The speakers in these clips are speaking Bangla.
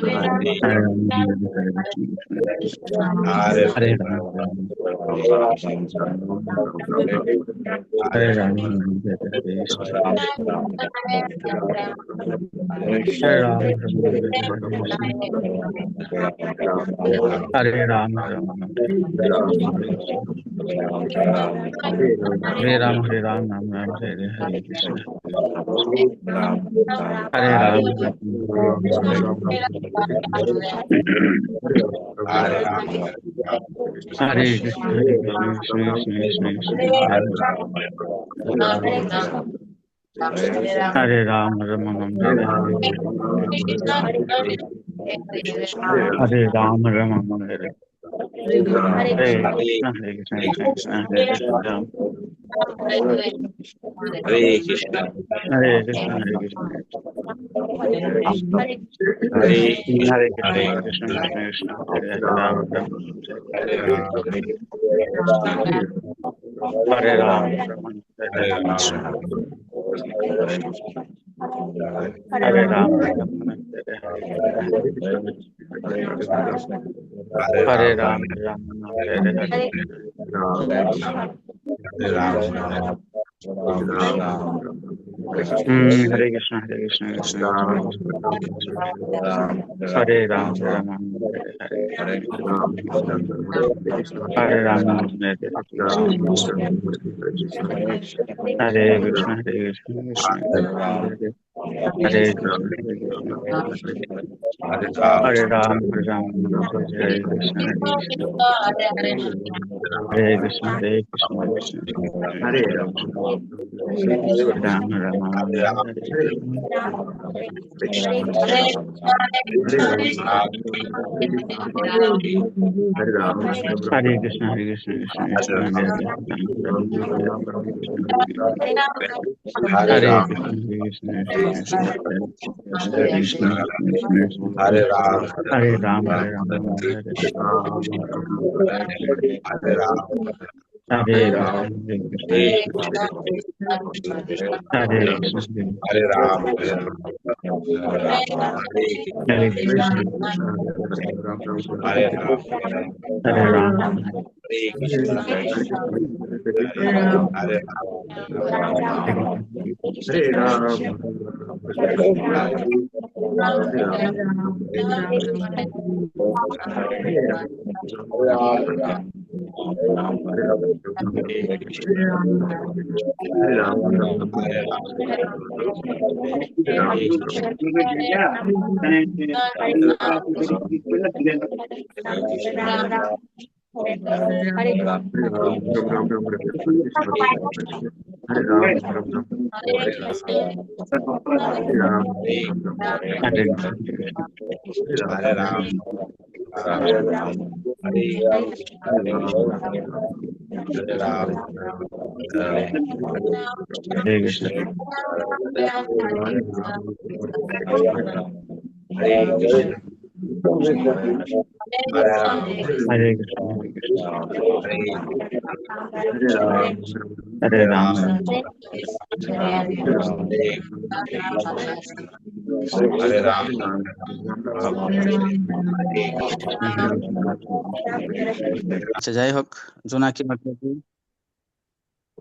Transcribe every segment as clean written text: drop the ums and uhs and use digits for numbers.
Hare Ram, Hare Ram, Hare Ram, Hare Ram, Hare Ram, Hare Ram, Hare Ram, Ram Ram, Hare Hare Krishna, Hare Ram, Hare Krishna, Hare Krishna, Krishna Krishna, Krishna Krishna, Hare Ram, Ram Ram, Hare Hare, Hare Ram, Ram Ram, Hare Hare Krishna, Hare Krishna, Krishna Krishna, Hare Ram, Hare Krishna, Hare Krishna, Hare Krishna, Hare Hare Krishna, Krishna, Krishna Krishna, Krishna Hare Hare, Ram Ram, Hare Ram, Hare Ram, Ram Ram, Hare Hare Ram, Hare Ram, Ram Ram, Hare Hare, Hare Hare Ram, Ram, Ram Ram, Hare Hare, Hare Ram, Ram Krishna, Hare Krishna, Hare Krishna, Krishna Krishna, Ram, Hare Ram, Ram Ram, Hare Hare, Hare Hare Ram, Ram Ram, Hare Hare, Hare Krishna, Hare Krishna, Krishna Krishna, Hare Krishna, Hare Krishna, Hare Ram, Hare Ram, Hare Ram, Hare Krishna, Hare Krishna, Hare Krishna, Hare Krishna, Krishna Ram, Ram, Hare Hare, Hare Krishna, Hare Krishna, Krishna Krishna, Hare Hare, Hare Hare Ram, Krishna, Hare Krishna, Krishna Krishna, Hare Krishna, Krishna Krishna, Hare Ram, Hare Ram, Hare Ram, Hare Hare Ram, Hare Krishna, Hare Krishna, Hare Krishna, Hare Ram, Hare Krishna, Hare Ram, Hare Ram, Hare Krishna, Hare Ram, Hare Krishna, Hare Ram, Hare Ram, Hare Krishna, Hare Krishna, Hare Ram, Hare Krishna, Hare Krishna, Hare Hare Ram, Ram, Hare Ram, Krishna, Hare Krishna, আচ্ছা, যাই হোক, জোনাকি মাতাজি,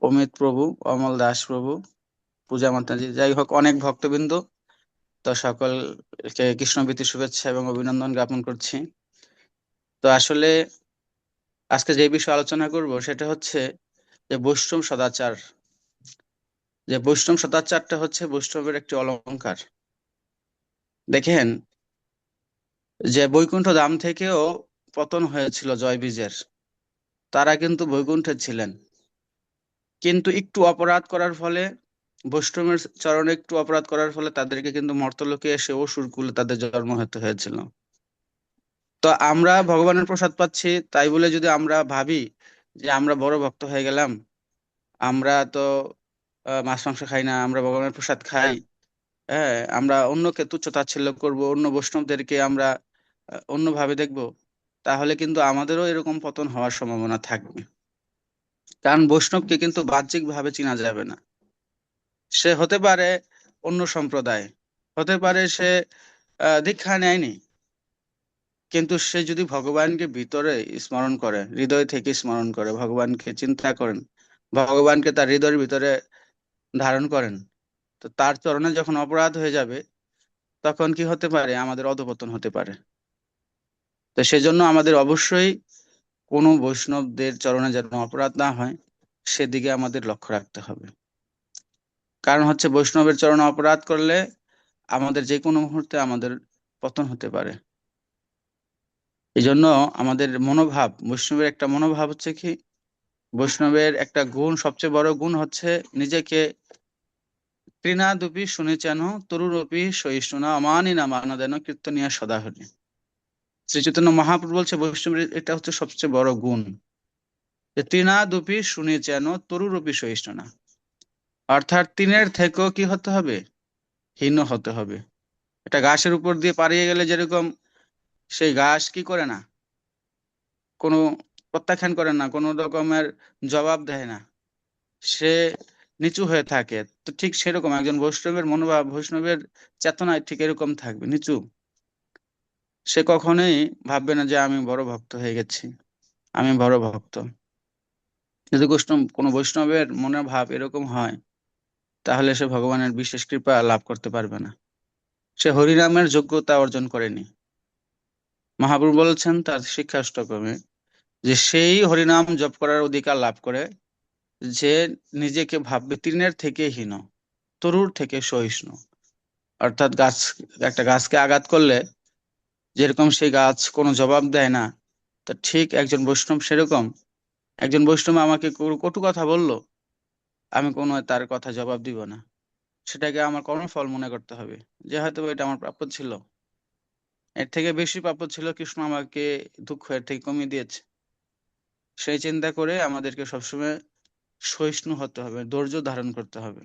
অমিত প্রভু, অমল দাস প্রভু, পূজা মাতাজি, যাই হোক অনেক ভক্তবৃন্দ, তো সকলকে কৃষ্ণবীতি শুভেচ্ছা এবং অভিনন্দন জ্ঞাপন করছি। তো আসলে আজকে যে বিষয়ে আলোচনা করব সেটা হচ্ছে যে বৈষ্ণব সদাচার। যে বৈষ্ণব সদাচারটা হচ্ছে বৈষ্ণবের একটি অলংকার। দেখেন যে বৈকুণ্ঠ ধাম থেকেও পতন হয়েছিল জয়বিজয়ের, তারা কিন্তু বৈকুণ্ঠে ছিলেন, কিন্তু একটু অপরাধ করার ফলে, বৈষ্ণবের চরণে একটু অপরাধ করার ফলে তাদেরকে কিন্তু মর্তলোকে এসে অসুরকুলে তাদের জন্ম হতে হয়েছিল। তো আমরা ভগবানের প্রসাদ পাচ্ছি তাই বলে যদি আমরা ভাবি যে আমরা বড় ভক্ত হয়ে গেলাম, আমরা তো মাছ মাংস খাই না, আমরা ভগবানের প্রসাদ খাই, হ্যাঁ, আমরা অন্যকে তুচ্ছ তাচ্ছিল্য করব, অন্য বৈষ্ণবদেরকে আমরা অন্যভাবে দেখব, তাহলে কিন্তু আমাদেরও এরকম পতন হওয়ার সম্ভাবনা থাকবে। কারণ বৈষ্ণবকে কিন্তু বাহ্যিক ভাবে চেনা যাবে না। সে হতে পারে অন্য সম্প্রদায়, হতে পারে সে দীক্ষা নেয়নি, কিন্তু সে যদি ভগবানকে ভিতরে স্মরণ করে, হৃদয় থেকে স্মরণ করে, ভগবানকে চিন্তা করেন, ভগবানকে তার হৃদয়ের ভিতরে ধারণ করেন, তো তার চরণে যখন অপরাধ হয়ে যাবে তখন কি হতে পারে? আমাদের অধঃপতন হতে পারে। তো সেজন্য আমাদের অবশ্যই কোনো বৈষ্ণবদের চরণে যেন অপরাধ না হয় সেদিকে আমাদের লক্ষ্য রাখতে হবে। কারণ হচ্ছে বৈষ্ণবের চরণে অপরাধ করলে আমাদের যে কোনো মুহূর্তে আমাদের পতন হতে পারে। এই জন্য আমাদের মনোভাব, বৈষ্ণবের একটা মনোভাব হচ্ছে কি, বৈষ্ণবের একটা গুণ, সবচেয়ে বড় গুণ হচ্ছে নিজেকে তৃণাদপি শুনেছেন তরুরপি সহিষ্ণুনা অমানিনা মানদেন কীর্তনিয়া সদা হরি। শ্রী চৈতন্য মহাপ্রভু বলছে বৈষ্ণবের এটা হচ্ছে সবচেয়ে বড় গুণ, যে তৃণাদপি শুনেছেন তরুরপি সহিষ্ণুনা, অর্থাৎ তিনের থেকেও কি হতে হবে? হীন হতে হবে। এটা ঘাসের উপর দিয়ে পাড়িয়ে গেলে যেরকম সেই ঘাস কি করে না, কোনো প্রত্যাখ্যান করে না, কোনো রকমের জবাব দেয় না, সে নিচু হয়ে থাকে। তো ঠিক সেরকম একজন বৈষ্ণবের মনোভাব, বৈষ্ণবের চেতনায় ঠিক এরকম থাকবে, নিচু। সে কখনোই ভাববে না যে আমি বড় ভক্ত হয়ে গেছি, আমি বড় ভক্ত। যদি কোনো বৈষ্ণবের মনের ভাব এরকম হয় তাহলে সে ভগবানের বিশেষ কৃপা লাভ করতে পারবে না, সে হরিনামের যোগ্যতা অর্জন করেনি। মহাপ্রভু বলেছেন তার শিক্ষাষ্টকমে যে সেই হরিনাম জপ করার অধিকার লাভ করে যে নিজেকে ভাববে তৃণের থেকে হীন, তরুর থেকে সহিষ্ণু। অর্থাৎ একটা গাছকে আঘাত করলে যেরকম সেই গাছ কোনো জবাব দেয় না, তা ঠিক একজন বৈষ্ণব সেরকম। একজন বৈষ্ণব আমাকে কটু কথা বললো, আমি কোনো তার কথা জবাব দিব না, সেটাকে আমার কর্মফল মনে করতে হবে, যে হয়তো এটা আমার প্রাপ্য ছিল, এর থেকে বেশি প্রাপ্য ছিল, কৃষ্ণ আমাকে দুঃখ এর থেকে কমিয়ে দিয়েছে। সেই চিন্তা করে আমাদেরকে সবসময় সহিষ্ণু হতে হবে, ধৈর্য ধারণ করতে হবে।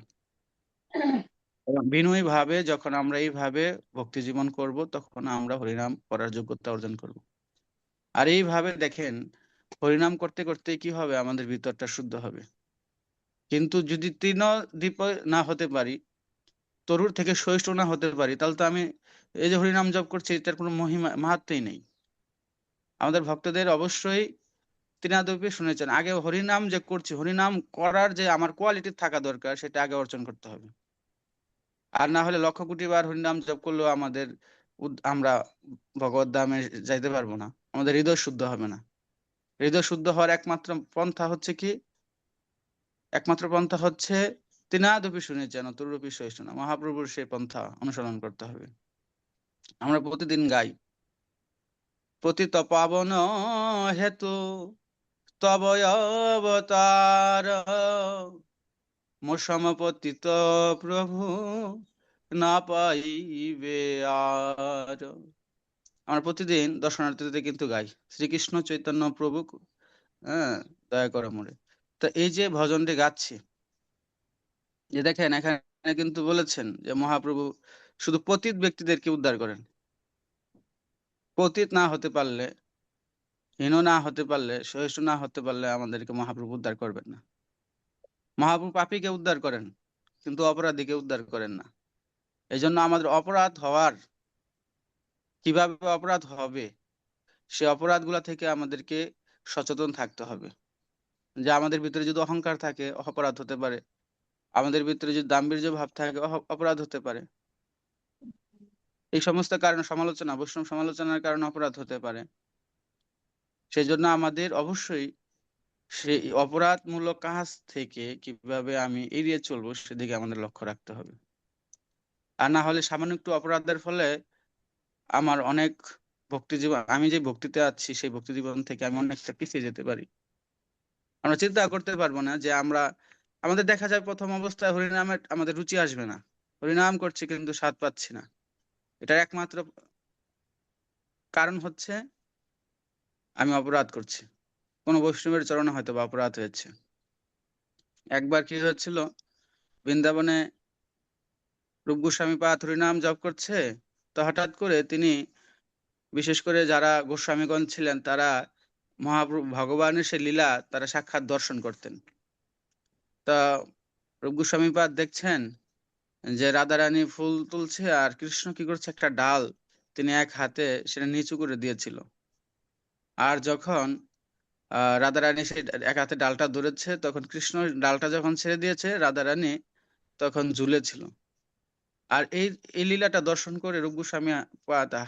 এবং বিনয়ী ভাবে যখন আমরা এইভাবে ভক্তি জীবন করব তখন আমরা হরিনাম করার যোগ্যতা অর্জন করব। আর এইভাবে দেখেন, হরিনাম করতে করতে কি হবে? আমাদের ভিতরটা শুদ্ধ হবে। কিন্তু যদি তৃণ দ্বীপ না হতে পারি, তরুর থেকে সহিষ্ণু না হতে পারি, তাহলে তো আমি এই যে হরিনাম জপ করছি এটার কোনো মহিমা মাহাত্মই নেই। আমাদের ভক্তদের অবশ্যই তৃণাদপি শুনেছেন, আগে হরিনাম যে করছি, হরিনাম করার যে আমার কোয়ালিটি থাকা দরকার সেটা আগে অর্জন করতে হবে। আর না হলে লক্ষ কোটি বার হরিনাম জপ করলেও আমাদের আমরা ভগবত ধামে যাইতে পারবো না, আমাদের হৃদয় শুদ্ধ হবে না। হৃদয় শুদ্ধ হওয়ার একমাত্র পন্থা হচ্ছে কি? একমাত্র পন্থা হচ্ছে তৃণাদপি শুনেছেন তরুরপি সহিষ্ণু, মহাপ্রভুর সেই পন্থা অনুসরণ করতে হবে। আমরা প্রতিদিন গাই, পতিত পাবন হেতু তব অবতার, মোসমপতিত প্রভু না পাইবে আর। আমরা প্রতিদিন দর্শনার্থীদের কিন্তু গাই শ্রীকৃষ্ণ চৈতন্য প্রভু, হ্যাঁ, দয়া করে মোরে। তো এই যে ভজনটি গাচ্ছি, যে দেখেন এখানে কিন্তু বলেছেন যে মহাপ্রভু শুধু পতিত ব্যক্তিদেরকে উদ্ধার করেন। পতিত না হতে পারলে, হীন না হতে পারলে, সহিষ্ণু না হতে পারলে আমাদেরকে মহাপ্রভু উদ্ধার করবেন না। মহাপ্রভু পাপীকে উদ্ধার করেন কিন্তু অপরাধীকে উদ্ধার করেন না। এই জন্য আমাদের অপরাধ হওয়ার, কিভাবে অপরাধ হবে সে অপরাধগুলা থেকে আমাদেরকে সচেতন থাকতে হবে। যে আমাদের ভিতরে যদি অহংকার থাকে অপরাধ হতে পারে, আমাদের ভিতরে যদি দাম্ভির্য ভাব থাকে অপরাধ হতে পারে। এই সমস্ত কারণে সমালোচনা, বৈষ্ণব সমালোচনার কারণে অপরাধ হতে পারে। সেই জন্য আমাদের অবশ্যই সেই অপরাধমূলক কাজ থেকে কিভাবে আমি এড়িয়ে চলবো সেদিকে আমাদের লক্ষ্য রাখতে হবে। আর না হলে সামান্য একটু অপরাধের ফলে আমার অনেক ভক্তি জীবন, আমি যে ভক্তিতে আছি সেই ভক্তি জীবন থেকে আমি অনেকটা পিছিয়ে যেতে পারি। আমরা চিন্তা করতে পারবো না যে আমাদের দেখা যায় প্রথম অবস্থায় হরিনামের আমাদের রুচি আসবে না, হরিনাম করছি কিন্তু স্বাদ পাচ্ছি না। এটার একমাত্র কারণ হচ্ছে আমি অপরাধ করছি, কোনো বৈষ্ণবের চরণে হয়তো বা অপরাধ হয়েছে। একবার কি হয়েছিল, বৃন্দাবনে রূপ গোস্বামী পাদ হরিনাম জপ করছে, তো হঠাৎ করে তিনি, বিশেষ করে যারা গোস্বামীগণ ছিলেন তারা মহাপ্রভু ভগবানের সে লীলা তারা সাক্ষাৎ দর্শন করতেন। তা রূপ গোস্বামী পাদ দেখছেন যে রাধারানী ফুল তুলছে আর কৃষ্ণ কি করছে, একটা ডাল তিনি এক হাতে সেটা নিচু করে দিয়েছিল। আর যখন রাধারানী সেই এক হাতে ডালটা ধরেছে, তখন কৃষ্ণ ডালটা যখন ছেড়ে দিয়েছে, রাধারানী তখন ঝুলেছিল। আর এই লীলাটা দর্শন করে রূপ গোস্বামী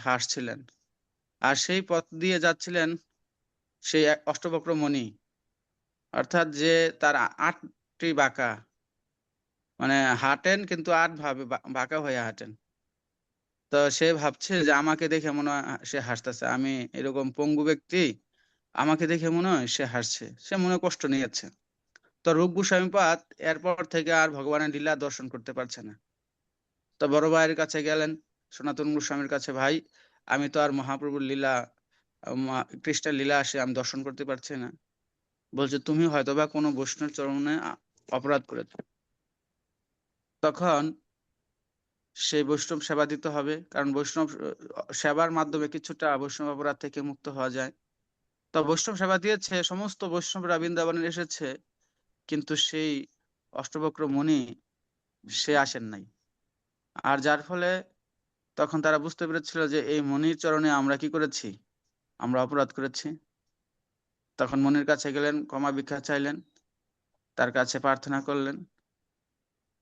হাসছিলেন। আর সেই পথ দিয়ে যাচ্ছিলেন সেই এক অষ্টবক্র মণি, অর্থাৎ যে তার 8টি বাঁকা, মানে হাঁটেন কিন্তু 8 ভাবে বাঁকা হয়ে হাঁটেন। তো সে ভাবছে যে আমাকে দেখে মনে হয় সে হাসতেছে, আমি এরকম পঙ্গু ব্যক্তি, আমাকে দেখে মনে হয় সে হাসছে, সে মনে কষ্ট নিয়েছে। তো রূপ গোস্বামীপাদ এরপর থেকে আর ভগবানের লীলা দর্শন করতে পারছে না। তো বড় ভাইয়ের কাছে গেলেন, সনাতন গোস্বামীর কাছে, ভাই আমি তো আর মহাপ্রভুর লীলা, কৃষ্ণের লীলা আসে আমি দর্শন করতে পারছি না। বলছে তুমি হয়তোবা কোনো বৈষ্ণব চরণে অপরাধ করেছো। তখন সেই বৈষ্ণব সেবা দিতে হবে, কারণ বৈষ্ণব সেবার মাধ্যমে কিছুটা বৈষ্ণব অপরাধ থেকে মুক্ত হওয়া যায়। তো বৈষ্ণব সেবা দিয়েছে, সমস্ত বৈষ্ণবরা বৃন্দাবনে এসেছে, কিন্তু সেই অষ্টবক্র মুনি সে আসেন নাই। আর যার ফলে তখন তারা বুঝতে পেরেছিল যে এই মুনির চরণে আমরা কি করেছি, আমরা অপরাধ করেছি। তখন মুনির কাছে গেলেন, ক্ষমা ভিক্ষা চাইলেন, তার কাছে প্রার্থনা করলেন।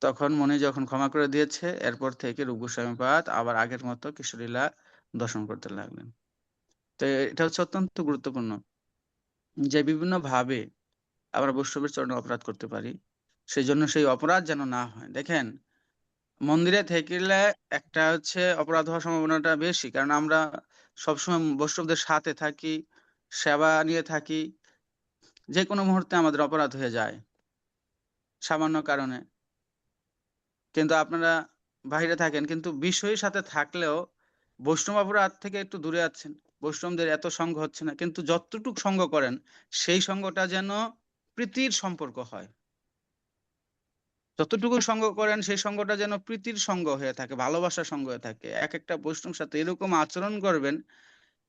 তখন মুনি যখন ক্ষমা করে দিয়েছে, এরপর থেকে রূপ গোস্বামীপাদ আবার আগের মতো কৃষ্ণলীলা দর্শন করতে লাগলেন। তো এটা হচ্ছে অত্যন্ত গুরুত্বপূর্ণ যে বিভিন্ন ভাবে আমরা বৈষ্ণবের চরণে অপরাধ করতে পারি, সেই জন্য সেই অপরাধ যেন না হয়। দেখেন, মন্দিরে থেকেলে একটা হচ্ছে অপরাধ হওয়ার সম্ভাবনাটা বেশি, কারণ আমরা সবসময় বৈষ্ণবদের সাথে থাকি, সেবা নিয়ে থাকি, যে কোনো মুহূর্তে আমাদের অপরাধ হয়ে যায় সামান্য কারণে। কিন্তু আপনারা বাইরে থাকেন, কিন্তু বিষয়ের সাথে থাকলেও বৈষ্ণব অপরাধ থেকে একটু দূরে আছেন, বৈষ্ণবদের এত সঙ্গ হচ্ছে না, কিন্তু যতটুক সঙ্গ করেন সেই সঙ্গটা যেন প্রীতির সম্পর্ক হয়। যতটুকু সঙ্গ করেন সেই সঙ্গটা যেন প্রীতির সঙ্গ হয়ে থাকে, ভালোবাসার সঙ্গ হয়ে থাকে। এক একটা বৈষ্ণব সাথে এরকম আচরণ করবেন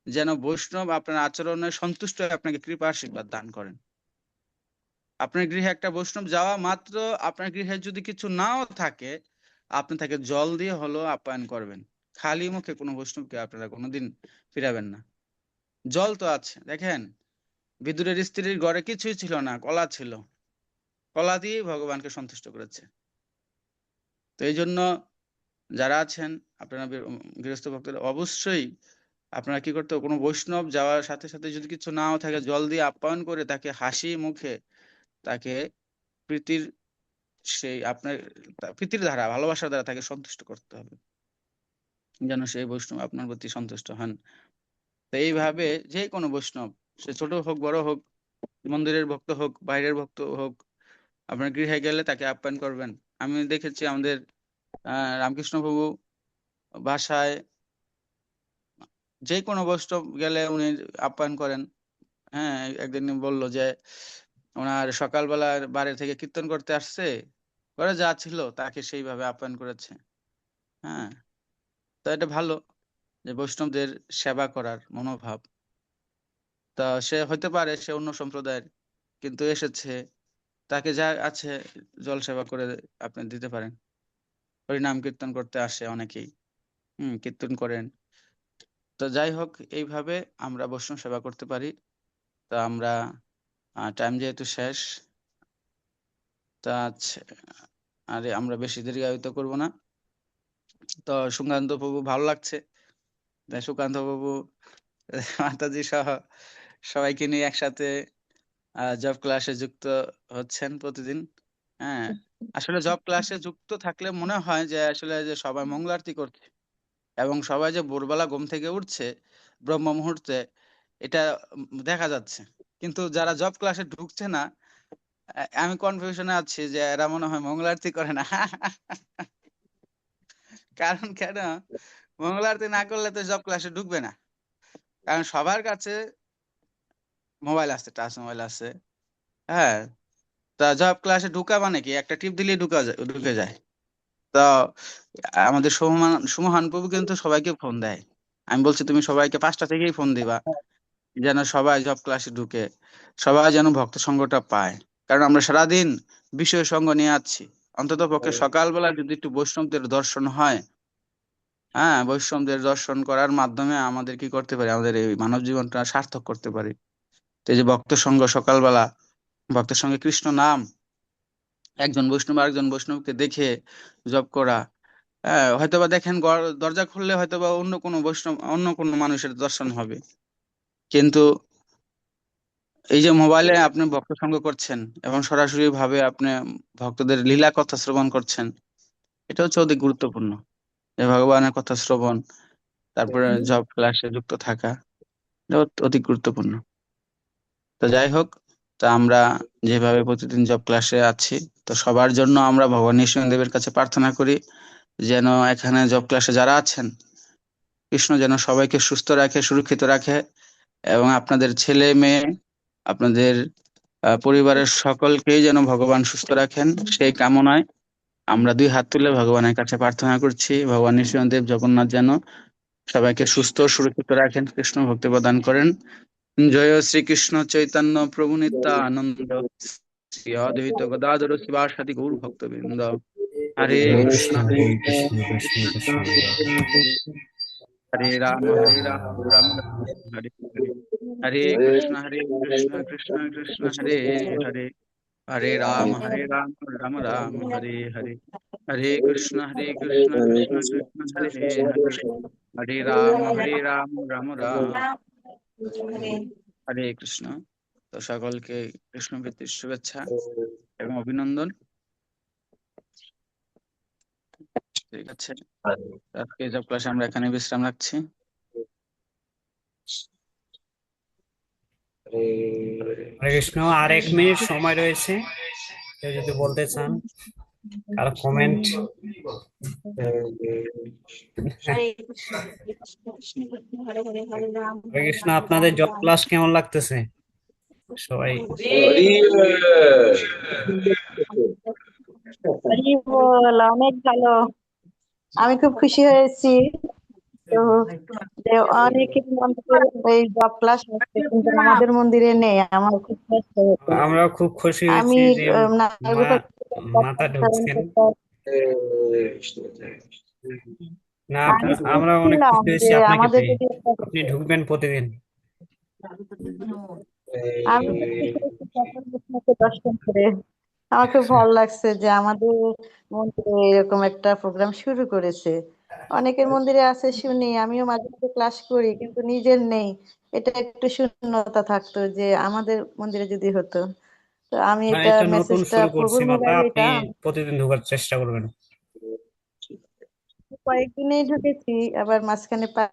যেন বৈষ্ণব আপনার আচরণে সন্তুষ্ট হয়ে আপনাকে কৃপা আশীর্বাদ দান করেন। আপনার গৃহে একটা বৈষ্ণব যাওয়া মাত্র, আপনার গৃহে যদি কিছু নাও থাকে, আপনি তাকে জল দিয়ে হলো আপ্যায়ন করবেন। খালি মুখে কোনো বৈষ্ণবকে আপনারা কোনোদিন ফিরাবেন না। জল তো আছে, দেখেন বিদুরের স্ত্রীর ঘরে কিছুই ছিল না, কলা ছিল, কলা দিয়েই ভগবানকে সন্তুষ্ট করেছে। তো এই জন্য যারা আছেন আপনারা গৃহস্থ ভক্তরা, অবশ্যই আপনারা কি করতে হবে, কোনো বৈষ্ণব যাওয়ার সাথে সাথে যদি কিছু নাও থাকে, জল দিয়ে আপ্যায়ন করে তাকে হাসি মুখে, তাকে প্রীতির সেই আপনার প্রীতির দ্বারা, ভালোবাসার দ্বারা তাকে সন্তুষ্ট করতে হবে, যেন সেই বৈষ্ণব আপনার প্রতি সন্তুষ্ট হন। তো এইভাবে যে কোনো বৈষ্ণব, সে ছোট হোক বড় হোক, মন্দিরের ভক্ত হোক বাইরের ভক্ত হোক, আপনার গৃহে গেলে তাকে আপ্যায়ন করবেন। আমি দেখেছি আমাদের রামকৃষ্ণ প্রভু বাসায় যে কোনো বৈষ্ণব গেলে উনি আপ্যায়ন করেন। হ্যাঁ, একদিন বললো যে ওনার সকালবেলা বাড়ি থেকে কীর্তন করতে আসছে, করে যা ছিল তাকে সেইভাবে আপ্যায়ন করেছে। হ্যাঁ, তো এটা ভালো যে বৈষ্ণবদের সেবা করার মনোভাব। তা সে হইতে পারে সে অন্য সম্প্রদায়ের, কিন্তু এসেছে, তাকে যা আছে জল সেবা করে আপনি দিতে পারেন। হরিনাম কীর্তন করতে আসে অনেকেই, কীর্তন করেন। তো যাই হোক, এইভাবে আমরা বৈষ্ণব সেবা করতে পারি। তা আমরা টাইম যেহেতু শেষ, তা আরে আমরা বেশি দীর্ঘায়িত করব না। তো সুকান্ত প্রভু ভালো লাগছে, তাই সুকান্ত প্রভু মাতাজি সহ সবাইকে নিয়ে একসাথে জব ক্লাসে যুক্ত হচ্ছেন প্রতিদিন। হ্যাঁ, আসলে জব ক্লাসে যুক্ত থাকলে মনে হয় যে আসলে যে সবাই মঙ্গল আরতি করছে এবং সবাই যে ভোরবেলা ঘুম থেকে উঠছে ব্রহ্ম মুহূর্তে, এটা দেখা যাচ্ছে। কিন্তু যারা জব ক্লাসে ঢুকছে না, আমি কনফিউশনে আছি যে এরা মনে হয় মঙ্গল আরতি করে না। কারণ কেন, মঙ্গল আরতি না করলে তো জব ক্লাসে ঢুকবে না, কারণ সবার কাছে মোবাইল আছে, টাচ মোবাইল আছে। হ্যাঁ, তা জব ক্লাসে ঢুকা মানে কি, একটা টিপ দিলেই ঢুকে যায়। তো আমাদের সুমহান প্রভু কিন্তু সবাইকে ফোন দেয়। আমি বলছি তুমি সবাইকে 5টা থেকেই ফোন দিবা, যেন সবাই জব ক্লাসে ঢুকে, সবাই যেন ভক্ত সঙ্গটা পায়। কারণ আমরা সারাদিন বিষয় সঙ্গ নিয়ে আছি, অন্তত পক্ষে সকালবেলা যদি একটু বৈষ্ণবদের দর্শন হয়, হ্যাঁ, বৈষ্ণবদের দর্শন করার মাধ্যমে আমাদের কি করতে পারি, আমাদের এই মানব জীবনটা সার্থক করতে পারি। তো এই যে ভক্ত সঙ্গ, সকালবেলা ভক্তের সঙ্গে কৃষ্ণ নাম, একজন বৈষ্ণব আরেকজন বৈষ্ণবকে দেখে জপ করা। হ্যাঁ, হয়তোবা দেখেন দরজা খুললে হয়তোবা অন্য কোনো বৈষ্ণব, অন্য কোনো মানুষের দর্শন হবে, কিন্তু এই যে মোবাইলে আপনি ভক্ত সঙ্গ করছেন এবং সরাসরি ভাবে আপনি ভক্তদের লীলা কথা শ্রবণ করছেন, এটা হচ্ছে অধিক গুরুত্বপূর্ণ। যে ভগবানের কথা শ্রবণ, তারপরে জব ক্লাসে যুক্ত থাকা, এটা অতি গুরুত্বপূর্ণ। তো যাই হোক, তো আমরা যেভাবে প্রতিদিন জব ক্লাসে আছি, তো সবার জন্য আমরা ভগবান নৃসিংহদেবের কাছে প্রার্থনা করি যেন এখানে জব ক্লাসে যারা আছেন, কৃষ্ণ যেন সবাইকে সুস্থ রাখে, সুরক্ষিত রাখে, এবং আপনাদের ছেলে মেয়ে, আপনাদের পরিবারের সকলকেই যেন ভগবান সুস্থ রাখেন, সেই কামনায় আমরা দুই হাত তুলে ভগবানের কাছে প্রার্থনা করছি। ভগবান নৃসিংহদেব জগন্নাথ যেন সবাইকে সুস্থ ও সুরক্ষিত রাখেন, কৃষ্ণ ভক্তি প্রদান করেন। জয় শ্রীকৃষ্ণ চৈতন্য প্রভু নিত্যানন্দ, শ্রী অদ্বৈত গদাধর শিবাসাদি গৌর ভক্তবৃন্দ। হরে হরে কৃষ্ণ কৃষ্ণ হরে হরে কৃষ্ণ কৃষ্ণ কৃষ্ণ কৃষ্ণ কৃষ্ণ হরে কৃষ্ণ হরে হরে রাম হরে রাম রাম রাম হরে হরে, হরে কৃষ্ণ কৃষ্ণ কৃষ্ণ হরে হরে, হরে রাম রাম রাম হরে হরে, হরে কৃষ্ণ কৃষ্ণ কৃষ্ণ হরে হরে, হরে রাম রাম রাম হরে কৃষ্ণ। তো সকলকে কৃষ্ণ ভিত্তির শুভেচ্ছা এবং অভিনন্দন। ঠিক আছে, আজকে জব ক্লাসে আমরা এখানে বিশ্রাম রাখছি। হরে কৃষ্ণ। আর 1 মিনিট সময় রয়েছে, কেউ যদি বলতে চান, কারো কমেন্ট। হরে কৃষ্ণ। আপনাদের জব ক্লাস কেমন লাগতেছে সবাই? হরি বল, অনেক ভালো। আমি খুব খুশি হয়েছি। তো যে অনেকের মন্দিরে এই জব ক্লাস হচ্ছে, কিন্তু আমাদের মন্দিরে নেই। আমার খুব কষ্ট হয়েছে। আমরাও খুব খুশি আমি হয়েছি যে নাগরকোটা মাতা পালন ঢুকছেন। করতে না, আমি আমরা অনেক ছিলাম খুশি হয়েছি যে আপনাকে আমাদের পেয়ে। যদি আপনি ঢুকবেন প্রতিদিন। আমি খুব খুশি হয়েছি সকল বৈষ্ণবকে দর্শন করে। আমার খুব ভালো লাগছে যে আমাদের মন্দিরে এরকম একটা প্রোগ্রাম শুরু করেছে। অনেকের মন্দিরে আছে শুনি, আমিও মাঝে মাঝে ক্লাস করি, কিন্তু নিজের নেই। এটা একটু শূন্যতা থাকতো, যে আমাদের মন্দিরে যদি হতো। তো আমি না, এটা এটা নতুন মেসেজটা শুরু করছি প্রভুর মাতা, মোবাইলে, আপনি এটা প্রতিদিন ঢোকার চেষ্টা করবেন। কয়েকদিনেই ঢুকেছি, আবার মাঝখানে